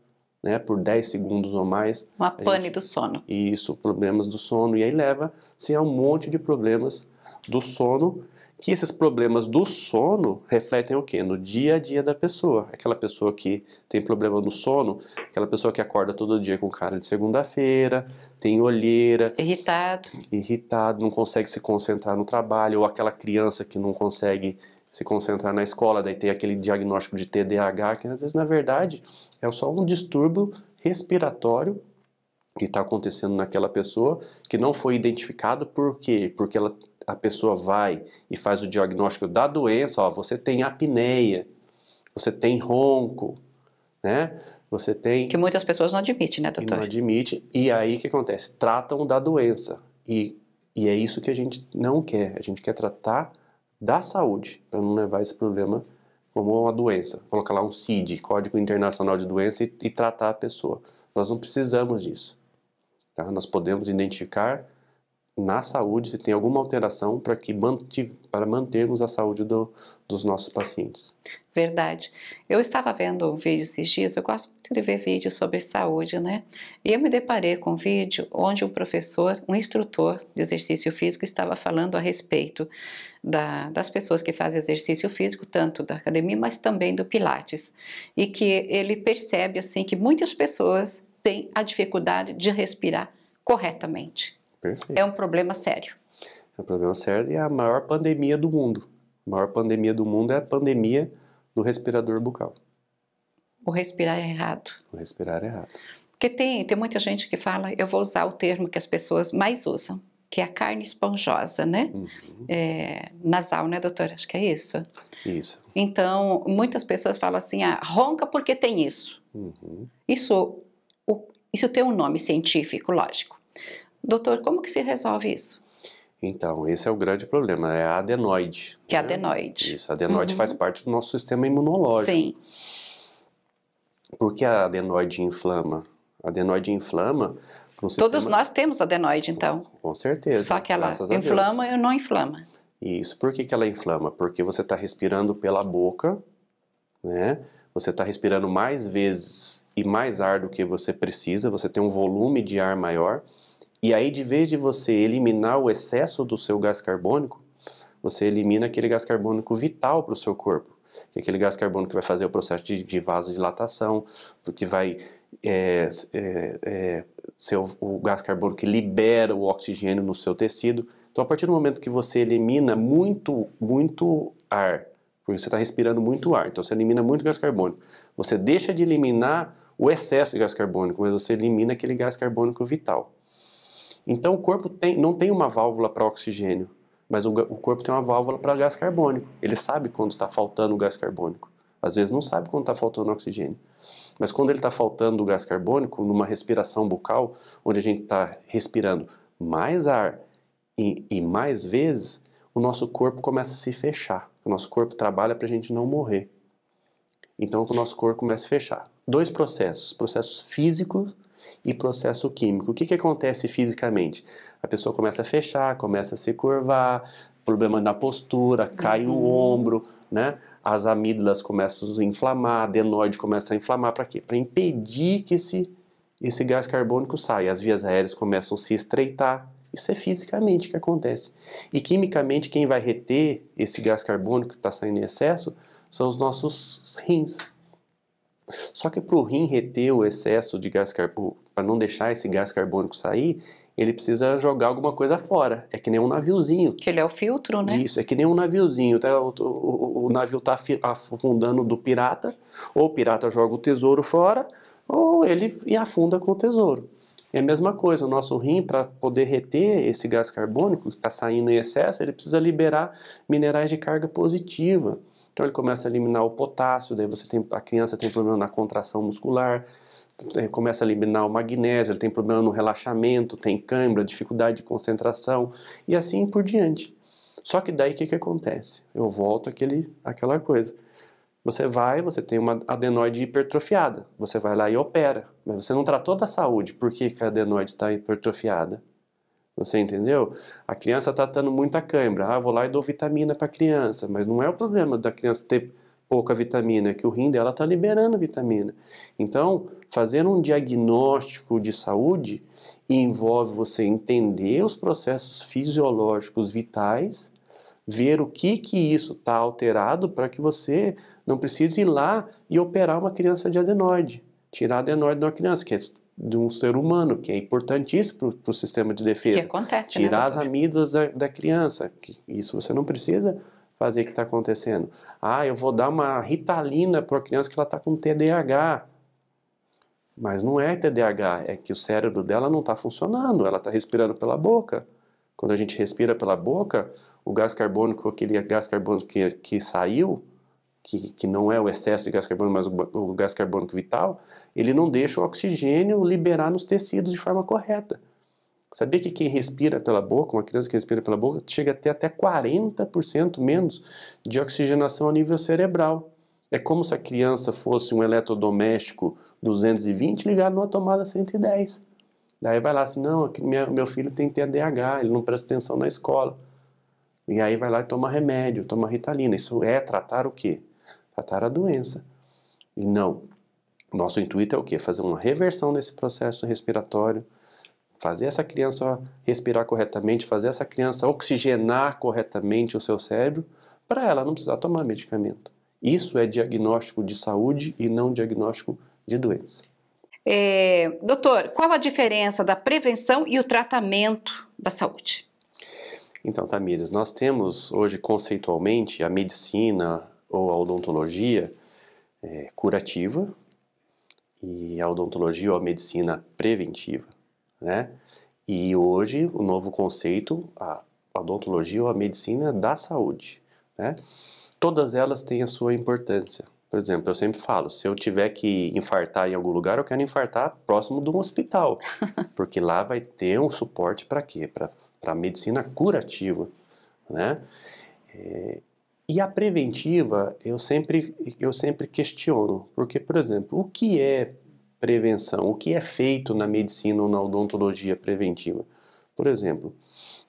né, por 10 segundos ou mais. Uma pane do sono. Isso, problemas do sono. E aí leva-se a um monte de problemas do sono, que esses problemas do sono refletem o quê? No dia a dia da pessoa. Aquela pessoa que tem problema no sono, aquela pessoa que acorda todo dia com cara de segunda-feira, tem olheira. Irritado, não consegue se concentrar no trabalho, ou aquela criança que não consegue se concentrar na escola, daí tem aquele diagnóstico de TDAH, que às vezes, na verdade, é só um distúrbio respiratório que está acontecendo naquela pessoa, que não foi identificado. Por quê? Porque a pessoa vai e faz o diagnóstico da doença, você tem apneia, você tem ronco, né? Você tem... Que muitas pessoas não admitem, né, doutor? Não admite, e aí o que acontece? Tratam da doença, e é isso que a gente não quer, a gente quer tratar da saúde, para não levar esse problema como uma doença. Colocar lá um CID, Código Internacional de Doença, e tratar a pessoa. Nós não precisamos disso. Tá? Nós podemos identificar na saúde se tem alguma alteração para mantermos a saúde dos nossos pacientes. Verdade. Eu estava vendo um vídeo esses dias, eu gosto muito de ver vídeos sobre saúde, né? E eu me deparei com um vídeo onde um instrutor de exercício físico estava falando a respeito das pessoas que fazem exercício físico, tanto da academia, mas também do Pilates. E que ele percebe, assim, que muitas pessoas têm a dificuldade de respirar corretamente. Perfeito. É um problema sério. É um problema sério e é a maior pandemia do mundo. A maior pandemia do mundo é a pandemia do respirador bucal. O respirar é errado. O respirar é errado. Porque tem muita gente que fala, eu vou usar o termo que as pessoas mais usam, que é a carne esponjosa, né? Uhum. Nasal, né, doutora? Acho que é isso. Isso. Então, muitas pessoas falam assim, ronca porque tem isso. Uhum. Isso tem um nome científico, lógico. Doutor, como que se resolve isso? Então, esse é o grande problema, é a adenoide. Que é a adenoide. Isso, a adenoide faz parte do nosso sistema imunológico. Sim. Por que a adenoide inflama? A adenoide inflama... Todos nós temos adenoide, então. Com certeza. Só que ela inflama ou não inflama. Isso. Por que ela inflama? Porque você está respirando pela boca, né? Você está respirando mais vezes e mais ar do que você precisa, você tem um volume de ar maior. E aí, de vez de você eliminar o excesso do seu gás carbônico, você elimina aquele gás carbônico vital para o seu corpo. Que é aquele gás carbônico que vai fazer o processo de vasodilatação, que vai ser o gás carbônico que libera o oxigênio no seu tecido. Então, a partir do momento que você elimina muito ar, porque você está respirando muito ar, então você elimina muito gás carbônico, você deixa de eliminar o excesso de gás carbônico, mas você elimina aquele gás carbônico vital. Então, o corpo não tem uma válvula para oxigênio, mas o corpo tem uma válvula para gás carbônico. Ele sabe quando está faltando o gás carbônico. Às vezes não sabe quando está faltando oxigênio. Mas quando ele está faltando o gás carbônico, numa respiração bucal, onde a gente está respirando mais ar e mais vezes, o nosso corpo começa a se fechar. O nosso corpo trabalha para a gente não morrer. Então, o nosso corpo começa a se fechar. Dois processos físicos e processo químico. O que acontece fisicamente? A pessoa começa a fechar, começa a se curvar, problema na postura, cai o ombro, né? As amígdalas começam a inflamar, a adenoide começa a inflamar. Para quê? Para impedir que esse gás carbônico saia. As vias aéreas começam a se estreitar. Isso é fisicamente que acontece. E quimicamente, quem vai reter esse gás carbônico que está saindo em excesso são os nossos rins. Só que para o rim reter o excesso de gás carbônico, para não deixar esse gás carbônico sair, ele precisa jogar alguma coisa fora. É que nem um naviozinho. Que ele é o filtro, né? Isso, é que nem um naviozinho. O navio está afundando do pirata, ou o pirata joga o tesouro fora, ou ele afunda com o tesouro. É a mesma coisa, o nosso rim, para poder reter esse gás carbônico que está saindo em excesso, ele precisa liberar minerais de carga positiva. Então ele começa a eliminar o potássio, daí a criança tem problema na contração muscular, começa a eliminar o magnésio, ele tem problema no relaxamento, tem cãibra, dificuldade de concentração e assim por diante. Só que daí o que acontece? Eu volto àquela coisa. Você tem uma adenoide hipertrofiada, você vai lá e opera, mas você não tratou da saúde. Por que a adenoide está hipertrofiada? Você entendeu? A criança está tendo muita cãibra. Vou lá e dou vitamina para a criança, mas não é o problema da criança ter pouca vitamina, é que o rim dela está liberando vitamina. Então, fazer um diagnóstico de saúde envolve você entender os processos fisiológicos vitais, ver o que isso está alterado para que você não precise ir lá e operar uma criança de adenoide. Tirar a adenoide de uma criança, que é de um ser humano, que é importantíssimo para o sistema de defesa. Que acontece, tirar né, as amígdalas da criança. Isso você não precisa fazer o que está acontecendo. Eu vou dar uma Ritalina para a criança que ela está com TDAH. Mas não é TDAH, é que o cérebro dela não está funcionando, ela está respirando pela boca. Quando a gente respira pela boca, o gás carbônico, aquele gás carbônico que saiu, que não é o excesso de gás carbônico, mas o gás carbônico vital, ele não deixa o oxigênio liberar nos tecidos de forma correta. Sabia que quem respira pela boca, uma criança que respira pela boca, chega a ter até 40% menos de oxigenação a nível cerebral. É como se a criança fosse um eletrodoméstico 220 ligado numa tomada 110. Daí vai lá assim, não, meu filho tem TDAH, ele não presta atenção na escola. E aí vai lá e toma remédio, toma Ritalina. Isso é tratar o quê? Tratar a doença. E não. Nosso intuito é o quê? Fazer uma reversão desse processo respiratório, fazer essa criança respirar corretamente, fazer essa criança oxigenar corretamente o seu cérebro, para ela não precisar tomar medicamento. Isso é diagnóstico de saúde e não diagnóstico de doença. Doutor, qual a diferença da prevenção e o tratamento da saúde? Então, Tamires, nós temos hoje conceitualmente a medicina ou a odontologia curativa e a odontologia ou a medicina preventiva, né? E hoje o novo conceito, a odontologia ou a medicina da saúde, né? Todas elas têm a sua importância. Por exemplo, eu sempre falo, se eu tiver que infartar em algum lugar, eu quero infartar próximo de um hospital, porque lá vai ter um suporte para quê? Para a medicina curativa, né? E a preventiva, eu sempre questiono, porque, por exemplo, o que é prevenção? O que é feito na medicina ou na odontologia preventiva? Por exemplo,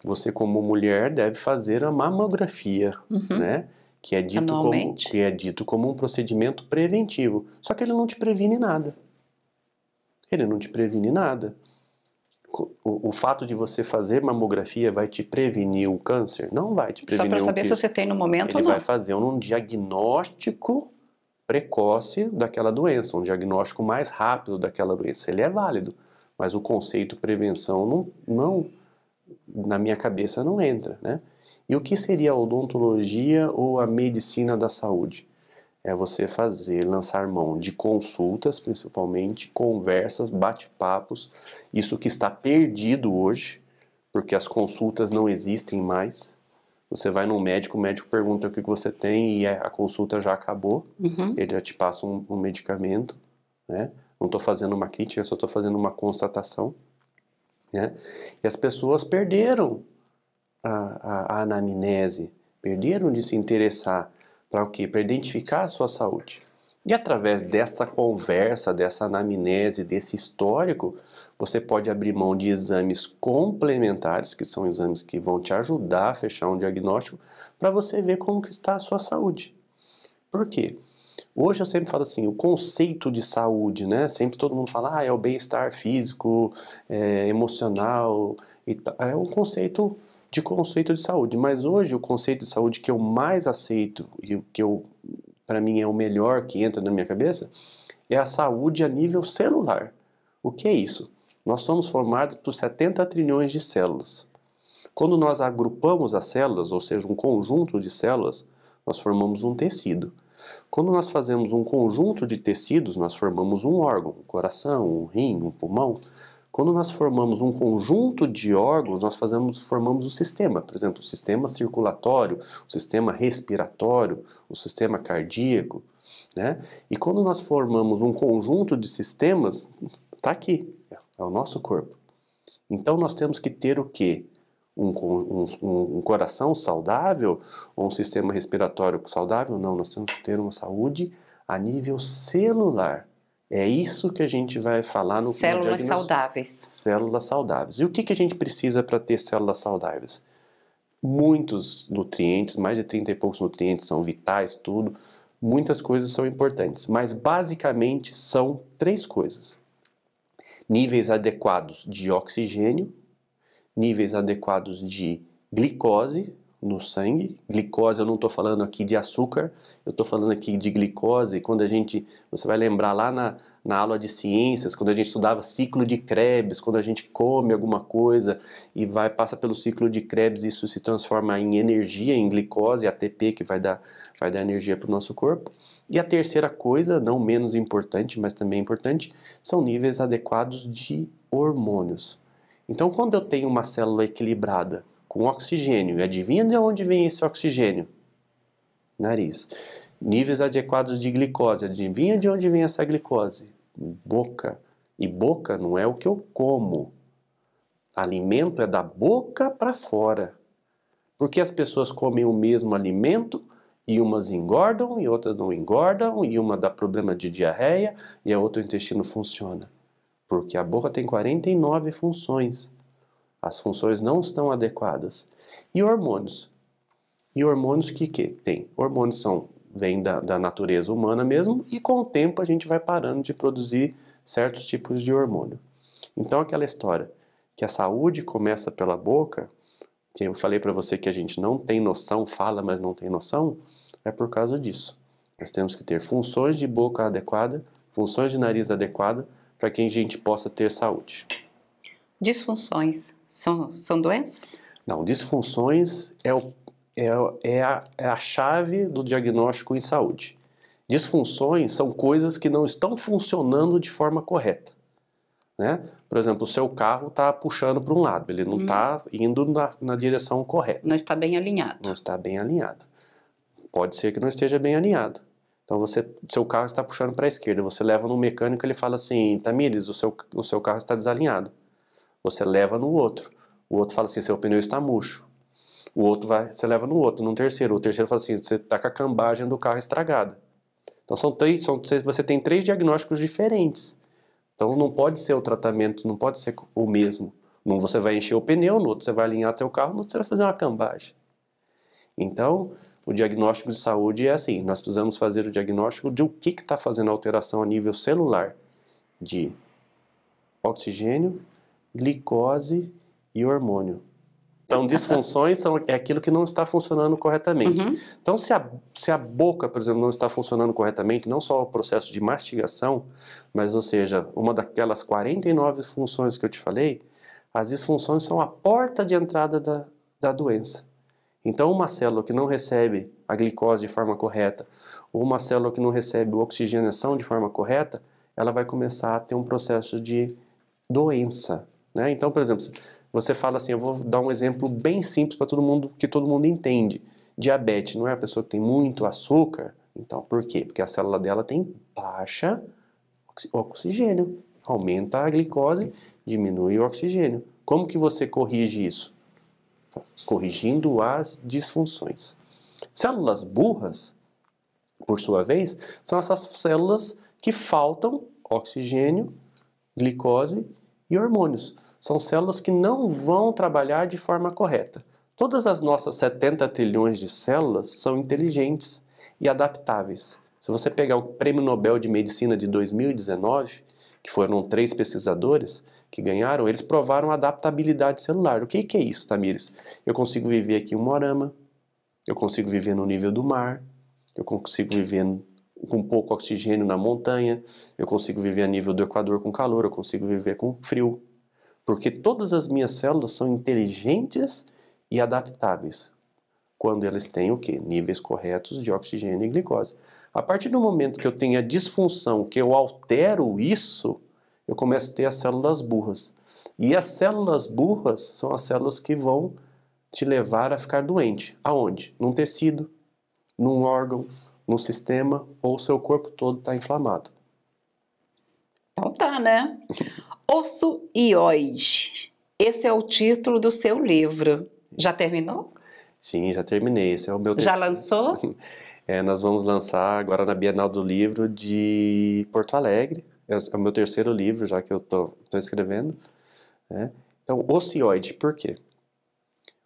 você como mulher deve fazer a mamografia, né? Que é dito como um procedimento preventivo. Só que ele não te previne nada. Ele não te previne nada. O fato de você fazer mamografia vai te prevenir o câncer? Não vai te prevenir. Só para saber se você tem no momento ou não. Ele vai fazer um diagnóstico precoce daquela doença, um diagnóstico mais rápido daquela doença. Ele é válido, mas o conceito prevenção não na minha cabeça não entra, né? E o que seria a odontologia ou a medicina da saúde? É você lançar mão de consultas, principalmente, conversas, bate-papos, isso que está perdido hoje, porque as consultas não existem mais. Você vai num médico, o médico pergunta o que você tem e a consulta já acabou, ele já te passa um medicamento, né? Não estou fazendo uma crítica, só estou fazendo uma constatação, né? E as pessoas perderam a anamnese, perderam de se interessar para o quê? Para identificar a sua saúde. E através dessa conversa, dessa anamnese, desse histórico, você pode abrir mão de exames complementares, que são exames que vão te ajudar a fechar um diagnóstico, para você ver como que está a sua saúde. Por quê? Hoje eu sempre falo assim, o conceito de saúde, né? Sempre todo mundo fala, é o bem-estar físico, emocional, é um conceito de saúde, mas hoje o conceito de saúde que eu mais aceito e o que para mim é o melhor que entra na minha cabeça é a saúde a nível celular. O que é isso? Nós somos formados por 70 trilhões de células. Quando nós agrupamos as células, ou seja, um conjunto de células, nós formamos um tecido. Quando nós fazemos um conjunto de tecidos, nós formamos um órgão, um coração, um rim, um pulmão. Quando nós formamos um conjunto de órgãos, nós formamos um sistema, por exemplo, o sistema circulatório, o sistema respiratório, o sistema cardíaco, né? E quando nós formamos um conjunto de sistemas, está aqui, é o nosso corpo. Então nós temos que ter o quê? um coração saudável ou um sistema respiratório saudável? Não, nós temos que ter uma saúde a nível celular. É isso que a gente vai falar no Células saudáveis. Células saudáveis. E o que a gente precisa para ter células saudáveis? Muitos nutrientes, mais de 30 e poucos nutrientes são vitais, tudo. Muitas coisas são importantes, mas basicamente são 3 coisas. Níveis adequados de oxigênio, níveis adequados de glicose no sangue. Glicose, eu não estou falando aqui de açúcar, eu estou falando aqui de glicose. Quando você vai lembrar lá na aula de ciências, quando a gente estudava ciclo de Krebs, quando a gente come alguma coisa e passa pelo ciclo de Krebs, isso se transforma em energia, em glicose, ATP, que vai dar energia para o nosso corpo. E a terceira coisa, não menos importante, mas também importante, são níveis adequados de hormônios. Então, quando eu tenho uma célula equilibrada com oxigênio, e adivinha de onde vem esse oxigênio? Nariz. Níveis adequados de glicose, adivinha de onde vem essa glicose? Boca. E boca não é o que eu como. Alimento é da boca para fora. Porque as pessoas comem o mesmo alimento e umas engordam e outras não engordam, e uma dá problema de diarreia e a outra o intestino funciona. Porque a boca tem 49 funções. As funções não estão adequadas. E hormônios? E hormônios que tem? Hormônios vêm da natureza humana mesmo, e com o tempo a gente vai parando de produzir certos tipos de hormônio. Então aquela história que a saúde começa pela boca, que eu falei para você que a gente não tem noção, fala, mas não tem noção, é por causa disso. Nós temos que ter funções de boca adequada, funções de nariz adequada, para que a gente possa ter saúde. Disfunções são doenças? Não, disfunções é a chave do diagnóstico em saúde. Disfunções são coisas que não estão funcionando de forma correta, né? Por exemplo, o seu carro está puxando para um lado, ele não está indo na direção correta. Não está bem alinhado. Não está bem alinhado. Pode ser que não esteja bem alinhado. Então, seu carro está puxando para a esquerda, você leva no mecânico, ele fala assim: Tamires, o seu carro está desalinhado. Você leva no outro. O outro fala assim: seu pneu está murcho. O outro você leva no outro, no terceiro. O terceiro fala assim: você está com a cambagem do carro estragada. Então, você tem 3 diagnósticos diferentes. Então, não pode ser o tratamento, não pode ser o mesmo. Num você vai encher o pneu, no outro você vai alinhar seu carro, no outro você vai fazer uma cambagem. Então, o diagnóstico de saúde é assim: nós precisamos fazer o diagnóstico de o que está fazendo alteração a nível celular de oxigênio, glicose e hormônio. Então, disfunções é aquilo que não está funcionando corretamente. Então, se a boca, por exemplo, não está funcionando corretamente, não só o processo de mastigação, mas, ou seja, uma daquelas 49 funções que eu te falei, as disfunções são a porta de entrada da doença. Então, uma célula que não recebe a glicose de forma correta, ou uma célula que não recebe oxigenação de forma correta, ela vai começar a ter um processo de doença, né? Então, por exemplo, você fala assim, eu vou dar um exemplo bem simples para todo mundo, que todo mundo entende. Diabetes, não é a pessoa que tem muito açúcar? Então, por quê? Porque a célula dela tem baixa oxigênio. Aumenta a glicose, diminui o oxigênio. Como que você corrige isso? Corrigindo as disfunções. Células burras, por sua vez, são essas células que faltam oxigênio, glicose e hormônios. São células que não vão trabalhar de forma correta. Todas as nossas 70 trilhões de células são inteligentes e adaptáveis. Se você pegar o Prêmio Nobel de Medicina de 2019, que foram 3 pesquisadores que ganharam, eles provaram a adaptabilidade celular. O que é isso, Tamires? Eu consigo viver aqui em Moarama, eu consigo viver no nível do mar, eu consigo viver com pouco oxigênio na montanha, eu consigo viver a nível do Equador com calor, eu consigo viver com frio. Porque todas as minhas células são inteligentes e adaptáveis. Quando elas têm o quê? Níveis corretos de oxigênio e glicose. A partir do momento que eu tenho a disfunção, que eu altero isso, eu começo a ter as células burras. E as células burras são as células que vão te levar a ficar doente. Aonde? Num tecido, num órgão, num sistema, ou o seu corpo todo está inflamado. Então tá, né? Osso hioide. Esse é o título do seu livro. Já terminou? Sim, já terminei. Esse é o meu Já terceiro. lançou? Nós vamos lançar agora na Bienal do Livro de Porto Alegre. É o meu terceiro livro, já que eu tô escrevendo, né? Então, ocioide, por quê?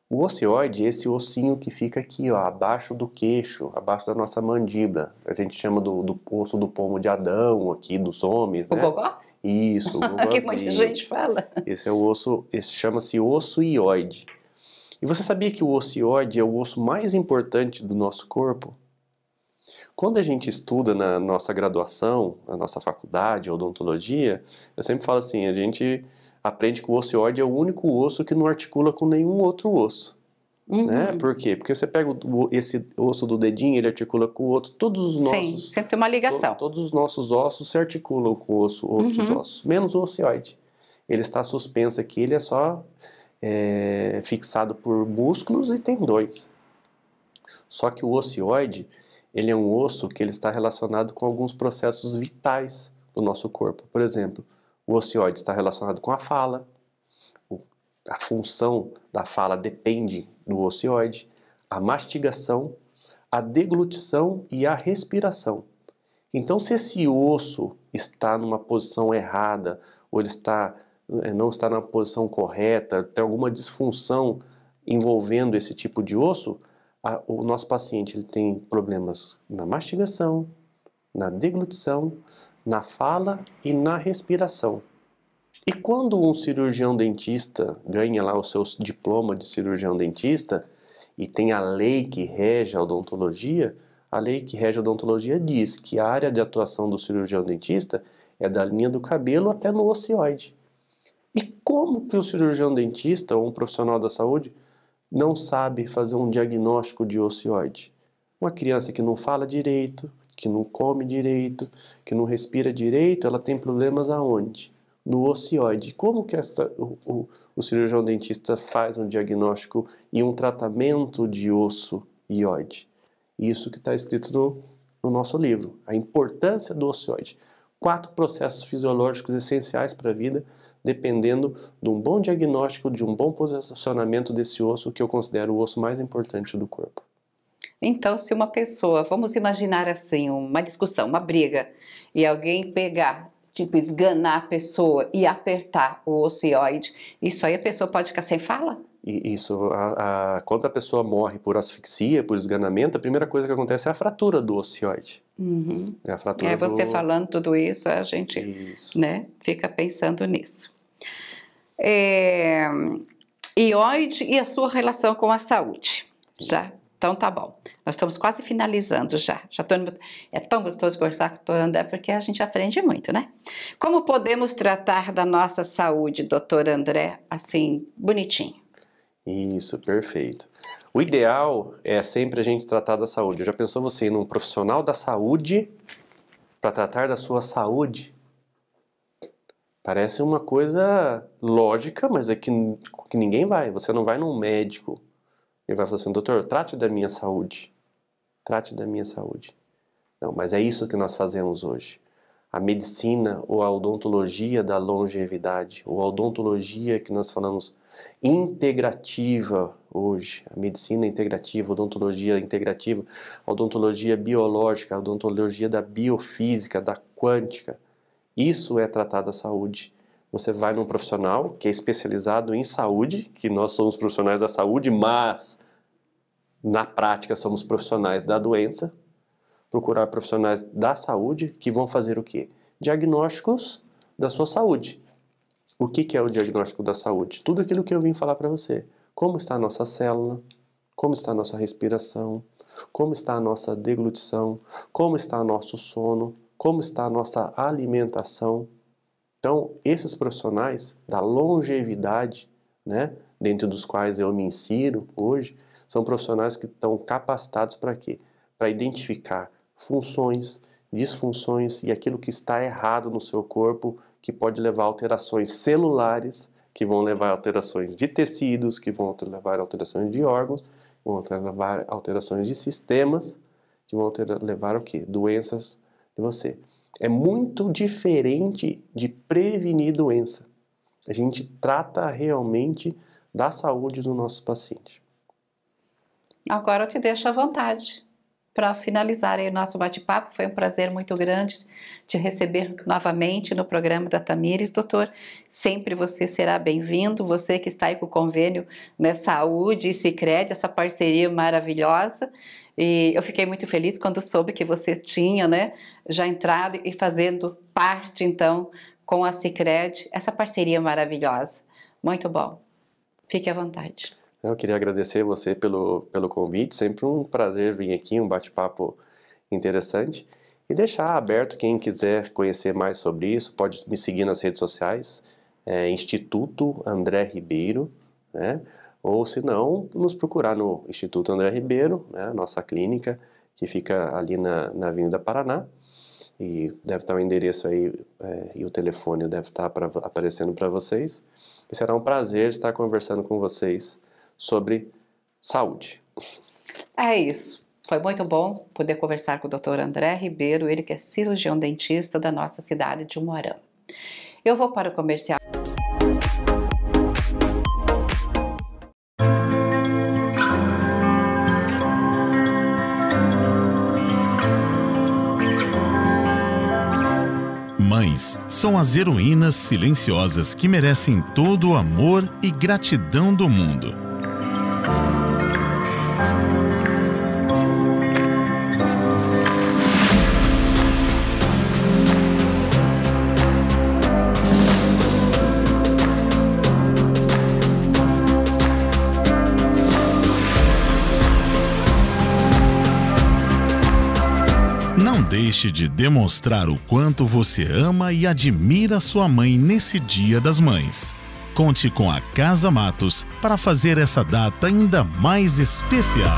O ocioide é esse ossinho que fica aqui, ó, abaixo do queixo, abaixo da nossa mandíbula. A gente chama do osso do pomo de Adão, aqui, dos homens, né? O gogó? Isso, o gogózinho. Que muita gente fala. Esse é o osso, esse chama-se osso ióide. E você sabia que o osso ióide é o osso mais importante do nosso corpo? Quando a gente estuda na nossa graduação, na nossa faculdade, odontologia, eu sempre falo assim, a gente aprende que o osso ióide é o único osso que não articula com nenhum outro osso. Né? Por quê? Porque você pega esse osso do dedinho, ele articula com o outro, todos os nossos... Sim, sempre tem uma ligação. Todos os nossos ossos se articulam com outros ossos, menos o ocioide. Ele está suspenso aqui, ele é só fixado por músculos e tendões. Só que o ocioide, ele é um osso que ele está relacionado com alguns processos vitais do nosso corpo. Por exemplo, o ocioide está relacionado com a fala. A função da fala depende do ocioide. A mastigação, a deglutição e a respiração. Então, se esse osso está numa posição errada, ou ele não está na posição correta, tem alguma disfunção envolvendo esse tipo de osso, o nosso paciente ele tem problemas na mastigação, na deglutição, na fala e na respiração. E quando um cirurgião dentista ganha lá o seu diploma de cirurgião dentista e tem a lei que rege a odontologia, a lei que rege a odontologia diz que a área de atuação do cirurgião dentista é da linha do cabelo até no ocioide. E como que o cirurgião dentista ou um profissional da saúde não sabe fazer um diagnóstico de ocioide? Uma criança que não fala direito, que não come direito, que não respira direito, ela tem problemas aonde? No ocioide. Como que o cirurgião dentista faz um diagnóstico e um tratamento de osso ióide? Isso que está escrito no nosso livro. A importância do ocioide. 4 processos fisiológicos essenciais para a vida, dependendo de um bom diagnóstico, de um bom posicionamento desse osso, que eu considero o osso mais importante do corpo. Então, se uma pessoa, vamos imaginar assim, uma discussão, uma briga, e alguém pegar, tipo, esganar a pessoa e apertar o ocioide, isso aí a pessoa pode ficar sem fala? Isso, quando a pessoa morre por asfixia, por esganamento, a primeira coisa que acontece é a fratura do ocioide. É a fratura você falando tudo isso, a gente né, fica pensando nisso. Ióide e a sua relação com a saúde. Já? Então tá bom. Nós estamos quase finalizando já. É tão gostoso conversar com o doutor André, porque a gente aprende muito, né? Como podemos tratar da nossa saúde, doutor André, assim, bonitinho? Isso, perfeito. O ideal é sempre a gente tratar da saúde. Já pensou você ir num profissional da saúde para tratar da sua saúde? Parece uma coisa lógica, mas é que ninguém vai. Você não vai num médico e vai falar assim, doutor, trate da minha saúde. Trate da minha saúde. Não, mas é isso que nós fazemos hoje. A medicina ou a odontologia da longevidade, ou a odontologia que nós falamos integrativa hoje, a medicina integrativa, a odontologia integrativa, a odontologia biológica, a odontologia da biofísica, da quântica, isso é tratar da saúde. Você vai num profissional que é especializado em saúde, que nós somos profissionais da saúde, mas na prática somos profissionais da doença, procurar profissionais da saúde que vão fazer o quê? Diagnósticos da sua saúde. O que é o diagnóstico da saúde? Tudo aquilo que eu vim falar para você. Como está a nossa célula? Como está a nossa respiração? Como está a nossa deglutição? Como está o nosso sono? Como está a nossa alimentação? Então, esses profissionais da longevidade, né, dentro dos quais eu me insiro hoje, são profissionais que estão capacitados para quê? Para identificar funções, disfunções e aquilo que está errado no seu corpo, que pode levar a alterações celulares, que vão levar a alterações de tecidos, que vão levar a alterações de órgãos, vão levar a alterações de sistemas, que vão levar o quê? Doenças de você. É muito diferente de prevenir doença. A gente trata realmente da saúde do nosso paciente. Agora eu te deixo à vontade para finalizar aí o nosso bate-papo. Foi um prazer muito grande te receber novamente no programa da Tamires, doutor. Sempre você será bem-vindo, você que está aí com o convênio, né, Saúde e Sicredi, essa parceria maravilhosa. E eu fiquei muito feliz quando soube que você tinha, né, já entrado e fazendo parte, então, com a Sicredi, essa parceria maravilhosa. Muito bom. Fique à vontade. Eu queria agradecer você pelo convite, sempre um prazer vir aqui, um bate-papo interessante. E deixar aberto, quem quiser conhecer mais sobre isso, pode me seguir nas redes sociais, Instituto André Ribeiro, né? Ou se não, nos procurar no Instituto André Ribeiro, né? Nossa clínica, que fica ali na Avenida Paraná. E deve estar o endereço aí e o telefone deve estar aparecendo para vocês. E será um prazer estar conversando com vocês sobre saúde. É isso. Foi muito bom poder conversar com o Dr. André Ribeiro, ele que é cirurgião dentista da nossa cidade de Umuarama. Eu vou para o comercial. Mães são as heroínas silenciosas que merecem todo o amor e gratidão do mundo. Não deixe de demonstrar o quanto você ama e admira sua mãe nesse Dia das Mães. Conte com a Casa Matos para fazer essa data ainda mais especial.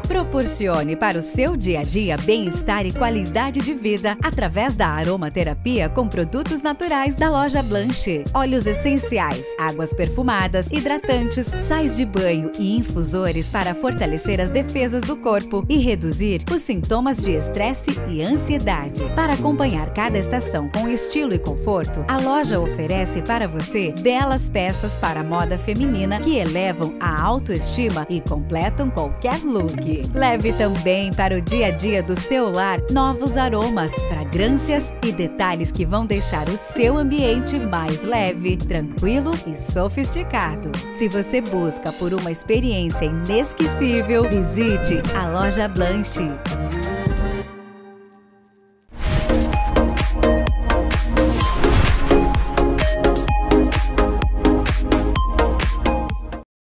Proporcione para o seu dia a dia bem-estar e qualidade de vida através da aromaterapia com produtos naturais da Loja Blanche. Óleos essenciais, águas perfumadas, hidratantes, sais de banho e infusores para fortalecer as defesas do corpo e reduzir os sintomas de estresse e ansiedade. Para acompanhar cada estação com estilo e conforto, a loja oferece para você belas peças para a moda feminina que elevam a autoestima e completam qualquer look. Leve também para o dia a dia do seu lar novos aromas, fragrâncias e detalhes que vão deixar o seu ambiente mais leve, tranquilo e sofisticado. Se você busca por uma experiência inesquecível, visite a Loja Blanche.